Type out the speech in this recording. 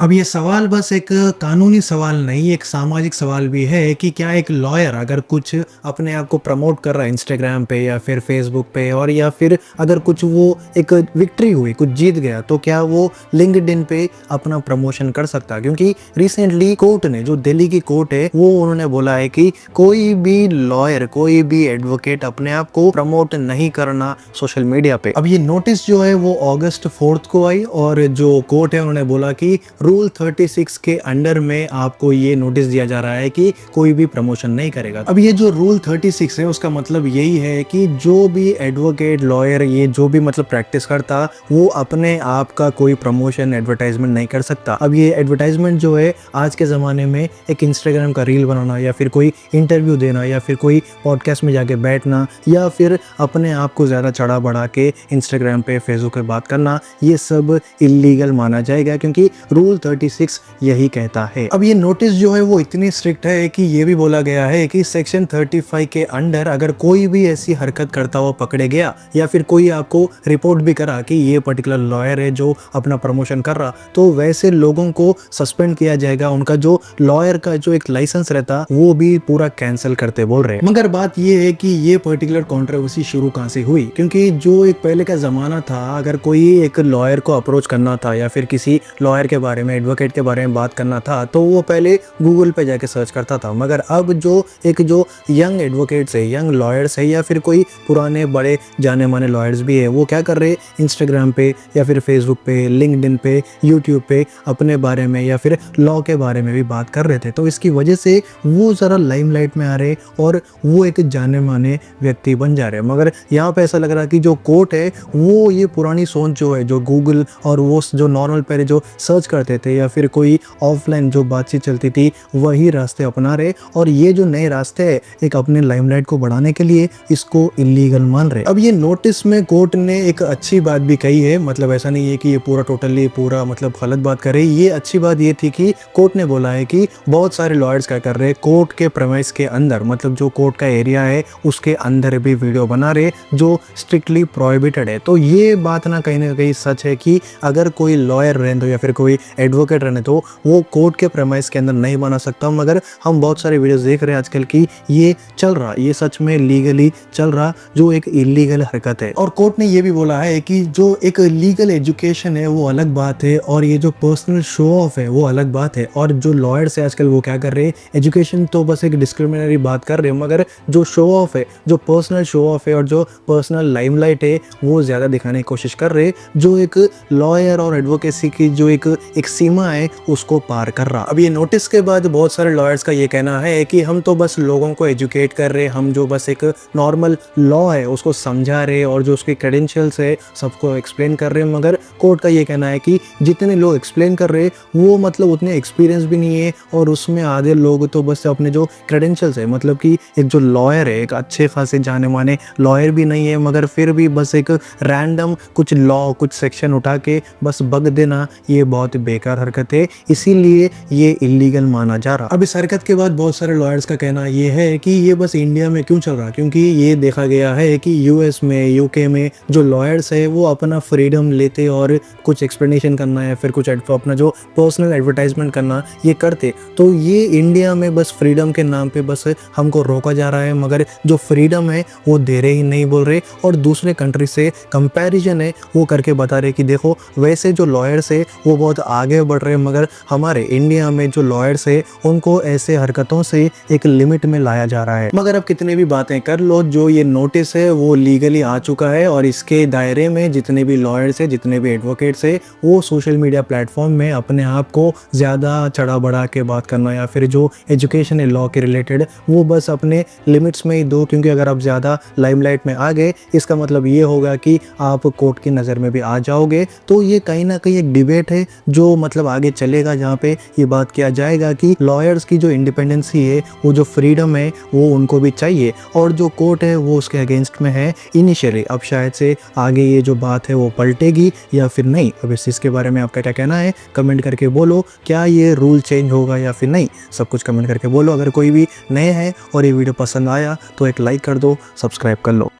अब ये सवाल बस एक कानूनी सवाल नहीं, एक सामाजिक सवाल भी है कि क्या एक लॉयर अगर कुछ अपने आप को प्रमोट कर रहा है इंस्टाग्राम पे या फिर फेसबुक पे, और या फिर अगर कुछ वो एक विक्ट्री हुई, कुछ जीत गया, तो क्या वो लिंक्डइन पे अपना प्रमोशन कर सकता है? क्योंकि रिसेंटली कोर्ट ने, जो दिल्ली की कोर्ट है, वो उन्होंने बोला है कि कोई भी लॉयर, कोई भी एडवोकेट अपने आप को प्रमोट नहीं करना सोशल मीडिया पे। अब ये नोटिस जो है वो अगस्त 4 को आई, और जो कोर्ट है उन्होंने बोला कि रूल 36 के अंडर में आपको ये नोटिस दिया जा रहा है कि कोई भी प्रमोशन नहीं करेगा। अब ये जो रूल 36 है उसका मतलब यही है कि जो भी एडवोकेट, लॉयर, ये जो भी मतलब प्रैक्टिस करता, वो अपने आप का कोई प्रमोशन, एडवर्टाइजमेंट नहीं कर सकता। अब ये एडवर्टाइजमेंट जो है आज के ज़माने में एक इंस्टाग्राम का रील बनाना, या फिर कोई इंटरव्यू देना, या फिर कोई पॉडकास्ट में जाके बैठना, या फिर अपने आप को ज़्यादा चढ़ा बढ़ा के इंस्टाग्राम पे, फेसबुक पे बात करना, ये सब इलीगल माना जाएगा, क्योंकि रूल 36 यही कहता है। अब ये नोटिस जो है वो इतनी स्ट्रिक्ट है कि ये भी बोला गया है कि सेक्शन 35 के अंडर अगर कोई भी ऐसी हरकत करता हुआ पकड़े गया, या फिर कोई आपको रिपोर्ट भी करा कि ये पर्टिकुलर लॉयर है जो अपना प्रमोशन कर रहा, तो वैसे लोगों को सस्पेंड किया जाएगा। उनका जो लॉयर का जो एक लाइसेंस रहता, वो भी पूरा कैंसिल करते बोल रहे हैं। मगर बात ये है कि ये पर्टिकुलर कंट्रोवर्सी शुरू कहाँ से हुई? क्योंकि जो एक पहले का जमाना था, अगर कोई एक लॉयर को अप्रोच करना था या फिर किसी लॉयर के बारे में, एडवोकेट के बारे में बात करना था, तो वो पहले गूगल पे जाके सर्च करता था। मगर अब जो यंग एडवोकेट्स है, यंग लॉयर्स है, या फिर कोई पुराने बड़े जाने माने लॉयर्स भी है, वो क्या कर रहे हैं, इंस्टाग्राम पे या फिर फेसबुक पे, लिंक्डइन पे, यूट्यूब पे अपने बारे में या फिर लॉ के बारे में भी बात कर रहे थे। तो इसकी वजह से वो ज़रा लाइमलाइट में आ रहे और वो एक जाने माने व्यक्ति बन जा रहे हैं। मगर यहाँ पे ऐसा लग रहा है कि जो कोर्ट है वो ये पुरानी सोच जो है, जो गूगल और वो जो नॉर्मल पहले जो सर्च करते थे या फिर कोई ऑफलाइन जो बातचीत चलती थी, वही रास्ते अपना रहे, और ये जो नए रास्ते हैं एक अपने लाइमलाइट को बढ़ाने के लिए, इसको इलीगल मान रहे। अब ये नोटिस में कोर्ट ने एक अच्छी बात भी कही है, मतलब ऐसा नहीं है कि ये पूरा टोटली पूरा मतलब गलत बात करे। ये अच्छी बात ये थी कि कोर्ट ने बोला है कि बहुत सारे लॉयर्स क्या कर रहे हैं, कोर्ट के प्रेमाइस के अंदर, मतलब जो कोर्ट का एरिया है उसके अंदर भी वीडियो बना रहे जो स्ट्रिक्टली प्रोहिबिटेड है। तो ये बात ना कहीं सच है कि अगर कोई लॉयर रहने दो या फिर कोई एडवोकेट रहने दो, वो कोर्ट के प्रेमाइस के अंदर नहीं बना सकता। मगर हम बहुत सारे वीडियोस देख रहे हैं आजकल की ये चल रहा, ये सच में लीगली चल रहा, जो एक इलीगल हरकत है। और कोर्ट ने ये भी बोला है कि जो एक लीगल एजुकेशन है वो अलग बात है, और ये जो पर्सनल शो ऑफ है वो अलग बात है। और जो लॉयर्स है आजकल वो क्या कर रहे हैं, एजुकेशन तो बस एक डिस्क्रिमिनरी बात कर रहे हैं, मगर जो शो ऑफ है, जो पर्सनल शो ऑफ है और जो पर्सनल लाइमलाइट है, वो ज़्यादा दिखाने की कोशिश कर रहे हैं, जो एक लॉयर और एडवोकेसी की जो एक सीमा है उसको पार कर रहा। अब ये नोटिस के बाद बहुत सारे लॉयर्स का ये कहना है कि हम तो बस लोगों को एजुकेट कर रहे, हम जो बस एक नॉर्मल लॉ है उसको समझा रहे और जो उसके क्रेडेंशियल्स है सबको एक्सप्लेन कर रहे हैं। मगर कोर्ट का ये कहना है कि जितने लोग एक्सप्लेन कर रहे वो मतलब उतने एक्सपीरियंस भी नहीं है, और उसमें आधे लोग तो बस अपने जो क्रेडेंशियल्स है, मतलब कि एक जो लॉयर है एक अच्छे खासे जाने माने लॉयर भी नहीं है, मगर फिर भी बस एक रैंडम कुछ लॉ, कुछ सेक्शन उठा के बस बग देना, ये बहुत बेकार हरकत है, इसीलिए ये इलीगल माना जा रहा। अब इस हरकत के बाद बहुत सारे लॉयर्स का कहना ये है कि ये बस इंडिया में क्यों चल रहा, क्योंकि ये देखा गया है कि यूएस में, यूके में जो लॉयर्स है वो अपना फ्रीडम लेते और कुछ एक्सप्लेनेशन करना या फिर कुछ अपना जो पर्सनल एडवर्टाइजमेंट करना ये करते। तो ये इंडिया में बस फ्रीडम के नाम पे बस हमको रोका जा रहा है, मगर जो फ्रीडम है वो दे रहे ही नहीं बोल रहे, और दूसरे कंट्री से कंपैरिजन है वो करके बता रहे कि देखो वैसे जो लॉयर्स है वो बहुत आगे बढ़ रहे हैं, मगर हमारे इंडिया में जो लॉयर्स है उनको ऐसे हरकतों से एक लिमिट में लाया जा रहा है। मगर अब कितने भी बातें कर लो, जो ये नोटिस है वो लीगली आ चुका है, और इसके दायरे में जितने भी लॉयर्स है, जितने भी एडवोकेट्स है, वो सोशल मीडिया प्लेटफॉर्म में अपने आप को ज़्यादा चढ़ा बढ़ा के बात करना या फिर जो एजुकेशन है लॉ के रिलेटेड, वो बस अपने लिमिट्स में ही दो। क्योंकि अगर आप ज़्यादा लाइमलाइट में आ गए, इसका मतलब ये होगा कि आप कोर्ट की नज़र में भी आ जाओगे। तो ये कहीं ना कहीं एक डिबेट है जो मतलब आगे चलेगा, जहाँ पे ये बात किया जाएगा कि लॉयर्स की जो इंडिपेंडेंसी है, वो जो फ्रीडम है, वो उनको भी चाहिए, और जो कोर्ट है वो उसके अगेंस्ट में है इनिशियली। अब शायद से आगे ये जो बात है वो पलटेगी या फिर नहीं। अब इस चीज़ के बारे में आपका क्या कहना है, कमेंट करके बोलो। क्या ये रूल चेंज होगा या फिर नहीं, सब कुछ कमेंट करके बोलो। अगर कोई भी नए हैं और ये वीडियो पसंद आया तो एक लाइक कर दो, सब्सक्राइब कर लो।